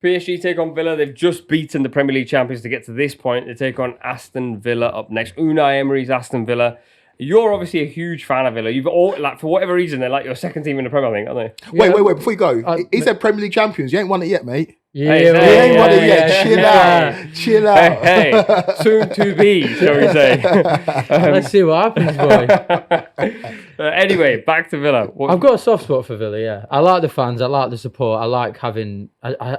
PSG take on Villa. They've just beaten the Premier League champions to get to this point. They take on Aston Villa up next. Unai Emery's Aston Villa. You're obviously a huge fan of Villa. You've all, like, for whatever reason, they're like your second team in the Premier League, aren't they? Wait. Before you go, he said Premier League champions. You ain't won it yet, mate. Hey, You ain't won it yet. Chill out. Hey, soon to be, shall we say? Let's see what happens, boy. Anyway, back to Villa. I've got a soft spot for Villa, yeah. I like the fans, I like the support, I like having... I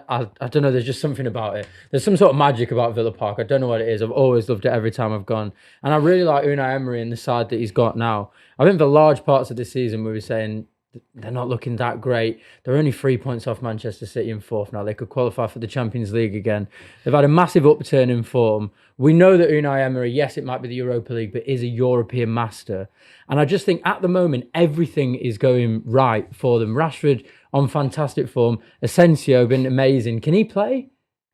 don't know, there's just something about it. There's some sort of magic about Villa Park. I don't know what it is. I've always loved it every time I've gone. And I really like Unai Emery and the side that he's got now. I think for large parts of this season, we were saying they're not looking that great. They're only 3 points off Manchester City in fourth now. They could qualify for the Champions League again. They've had a massive upturn in form. We know that Unai Emery, yes, it might be the Europa League, but is a European master. And I just think at the moment, everything is going right for them. Rashford on fantastic form. Asensio been amazing. Can he play?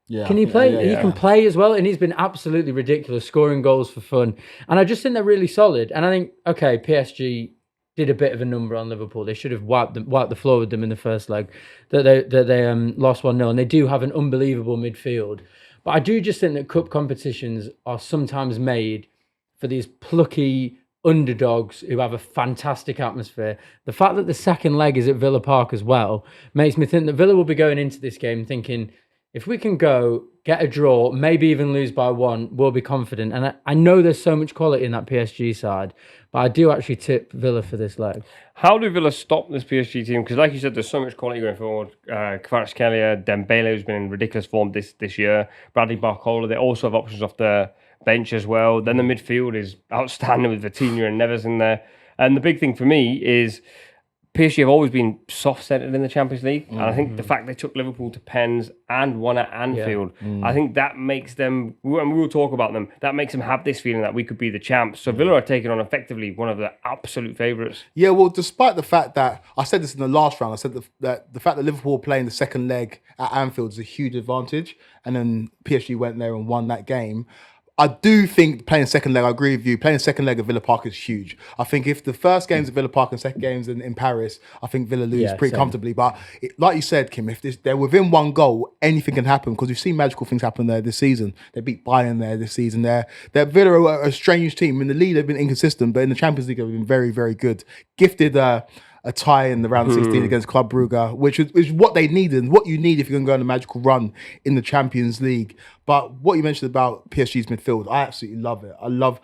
Yeah, Can he play? Yeah. He can play as well, and he's been absolutely ridiculous, scoring goals for fun. And I just think they're really solid. And I think, okay, PSG did a bit of a number on Liverpool. They should have wiped the floor with them in the first leg. That they lost 1-0, and they do have an unbelievable midfield. But I do just think that cup competitions are sometimes made for these plucky underdogs who have a fantastic atmosphere. The fact that the second leg is at Villa Park as well makes me think that Villa will be going into this game thinking, if we can go, get a draw, maybe even lose by one, we'll be confident. And I know there's so much quality in that PSG side, but I do actually tip Villa for this leg. How do Villa stop this PSG team? Because like you said, there's so much quality going forward. Kvaratskhelia, Dembele, who's been in ridiculous form this year. Bradley Barcola, they also have options off the bench as well. Then the midfield is outstanding with Vitinha and Neves in there. And the big thing for me is PSG have always been soft-centred in the Champions League. And I think the fact they took Liverpool to pens and won at Anfield, I think that makes them, and we will talk about them, that makes them have this feeling that we could be the champs. So Villa are taking on effectively one of the absolute favourites. Yeah, well, despite the fact that, I said this in the last round, I said that the fact that Liverpool playing the second leg at Anfield is a huge advantage, and then PSG went there and won that game. I do think playing second leg, I agree with you, playing second leg at Villa Park is huge. I think if the first game's at Villa Park and second game's in Paris, I think Villa lose pretty comfortably. But like you said, Kim, if they're within one goal, anything can happen, because we've seen magical things happen there this season. They beat Bayern there this season. They're Villa are a strange team. In the league, they've been inconsistent, but in the Champions League, they've been very, very good. Gifted a tie in the round of 16 against Club Brugge, which is what they needed and what you need if you're going to go on a magical run in the Champions League. But what you mentioned about PSG's midfield, I absolutely love it. I love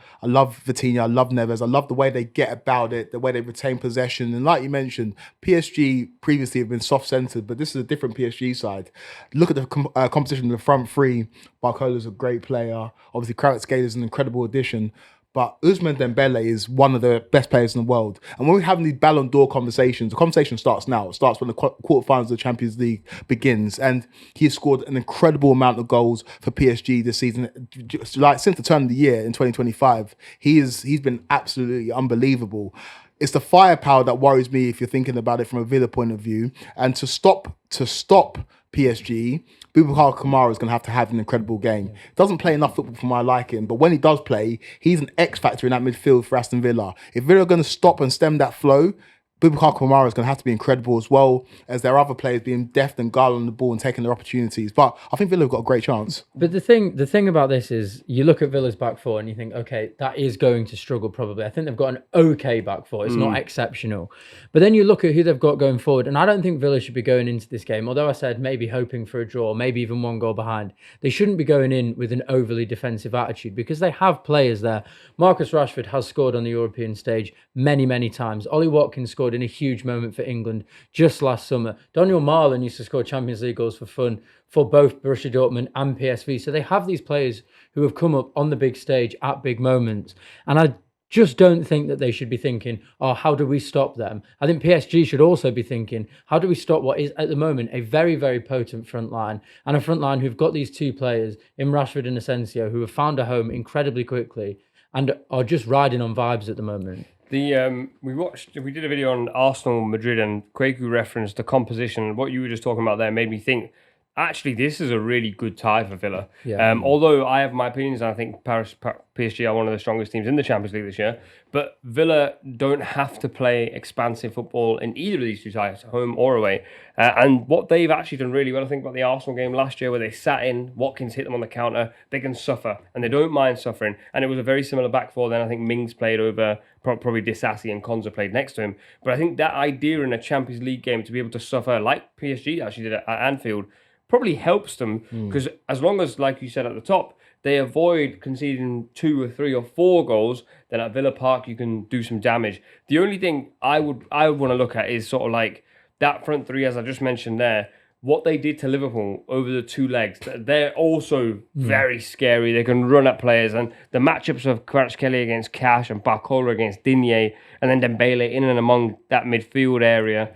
Vitinha, I love Neves, I love the way they get about it, the way they retain possession. And like you mentioned, PSG previously have been soft-centred, but this is a different PSG side. Look at the competition in the front three. Barcola's a great player. Obviously, Kvaratskhelia is an incredible addition. But Ousmane Dembele is one of the best players in the world. And when we're having these Ballon d'Or conversations, the conversation starts now. It starts when the quarterfinals of the Champions League begins. And he has scored an incredible amount of goals for PSG this season. Like, since the turn of the year in 2025, he's been absolutely unbelievable. It's the firepower that worries me if you're thinking about it from a Villa point of view. And to stop PSG, Boubacar Kamara is going to have an incredible game. Doesn't play enough football for my liking, but when he does play, he's an X factor in that midfield for Aston Villa. If Villa are going to stop and stem that flow, Boubacar Kamara is going to have to be incredible, as well as their other players being deft and guile on the ball and taking their opportunities. But I think Villa have got a great chance. But the thing about this is, you look at Villa's back four and you think, okay, that is going to struggle probably. I think they've got an okay back four. It's not exceptional. But then you look at who they've got going forward, and I don't think Villa should be going into this game, although I said maybe hoping for a draw, maybe even one goal behind. They shouldn't be going in with an overly defensive attitude, because they have players there. Marcus Rashford has scored on the European stage many, many times. Ollie Watkins scored in a huge moment for England just last summer. Daniel Marlon used to score Champions League goals for fun for both Borussia Dortmund and PSV. So they have these players who have come up on the big stage at big moments. And I just don't think that they should be thinking, oh, how do we stop them? I think PSG should also be thinking, how do we stop what is at the moment a very, very potent front line, and a front line who've got these two players in Rashford and Asensio who have found a home incredibly quickly and are just riding on vibes at the moment. We did a video on Arsenal, Madrid, and Kweku referenced the composition. What you were just talking about there made me think Actually, this is a really good tie for Villa. Yeah. Although I have my opinions, I think PSG are one of the strongest teams in the Champions League this year. But Villa don't have to play expansive football in either of these two ties, home or away. And what they've actually done really well, I think about the Arsenal game last year where they sat in, Watkins hit them on the counter, they can suffer and they don't mind suffering. And it was a very similar back four then. I think Mings played over, probably Disassi and Konza played next to him. But I think that idea in a Champions League game to be able to suffer like PSG actually did at Anfield probably helps them because as long as, like you said at the top, they avoid conceding 2 or 3 or 4 goals, then at Villa Park you can do some damage. The only thing I would want to look at is sort of like that front three, as I just mentioned there, what they did to Liverpool over the 2 legs. They're also very scary. They can run at players, and the matchups of Kvaratskhelia against Cash and Barcola against Digne, and then Dembele in and among that midfield area,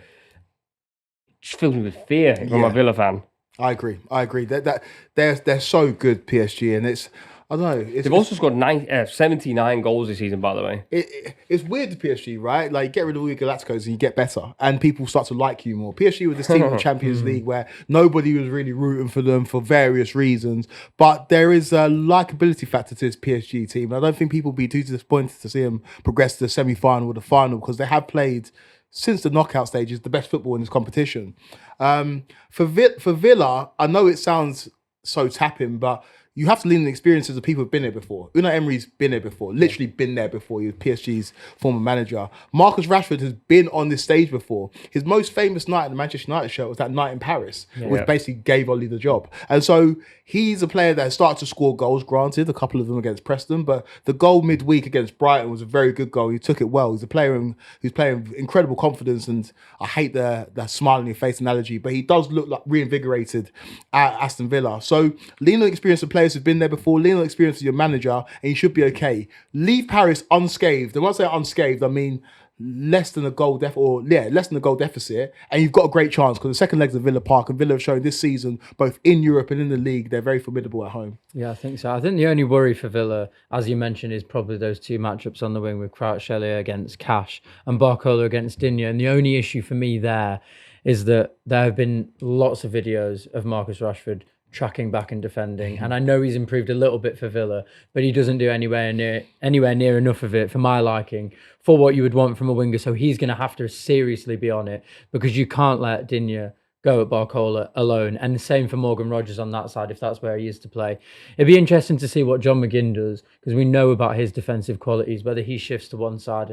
just fills me with fear if I'm a Villa fan. I agree. They're so good, PSG, and it's, I don't know. They've also scored 79 goals this season, by the way. It's weird to PSG, right? Like, get rid of all your Galacticos and you get better, and people start to like you more. PSG were this team in the Champions League where nobody was really rooting for them for various reasons, but there is a likability factor to this PSG team. I don't think people will be too disappointed to see them progress to the semi-final or the final because they have played, since the knockout stages, the best football in this competition. For Villa, I know it sounds so tapping, but you have to lean on the experiences of people who've been there before. Unai Emery's been there before, literally been there before. He was PSG's former manager. Marcus Rashford has been on this stage before. His most famous night in the Manchester United shirt was that night in Paris, which basically gave Oli the job. And so he's a player that started to score goals, granted, a couple of them against Preston, but the goal midweek against Brighton was a very good goal. He took it well. He's a player who's playing with incredible confidence, and I hate the smile on your face analogy, but he does look like reinvigorated at Aston Villa. So lean on the experience of players who've been there before, lean on the experience of your manager, and you should be okay. Leave Paris unscathed. And when I say unscathed, I mean less than a goal deficit, and you've got a great chance because the second leg's at Villa Park, and Villa have shown this season, both in Europe and in the league, they're very formidable at home. Yeah, I think so. I think the only worry for Villa, as you mentioned, is probably those 2 matchups on the wing with Kvaratskhelia against Cash and Barcola against Digne. And the only issue for me there is that there have been lots of videos of Marcus Rashford tracking back and defending, and I know he's improved a little bit for Villa, but he doesn't do anywhere near enough of it for my liking for what you would want from a winger. So he's going to have to seriously be on it because you can't let Digne go at Barcola alone, and the same for Morgan Rogers on that side if that's where he is to play. It'd be interesting to see what John McGinn does because we know about his defensive qualities, whether he shifts to one side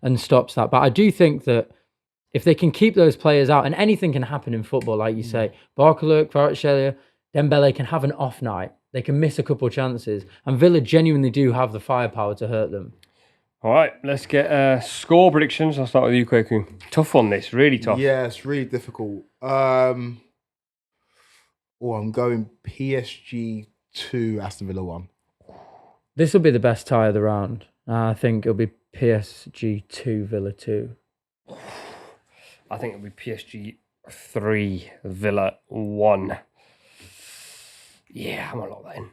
and stops that. But I do think that if they can keep those players out, and anything can happen in football, like you say, Barcola, Kvaratskhelia, Dembele can have an off night. They can miss a couple of chances. And Villa genuinely do have the firepower to hurt them. All right, let's get score predictions. I'll start with you, Kweku. Tough one, this. Really tough. Yeah, it's really difficult. I'm going PSG 2, Aston Villa 1. This will be the best tie of the round. I think it'll be PSG 2, Villa 2. I think it'll be PSG 3, Villa 1. Yeah, I'm going to lock that in.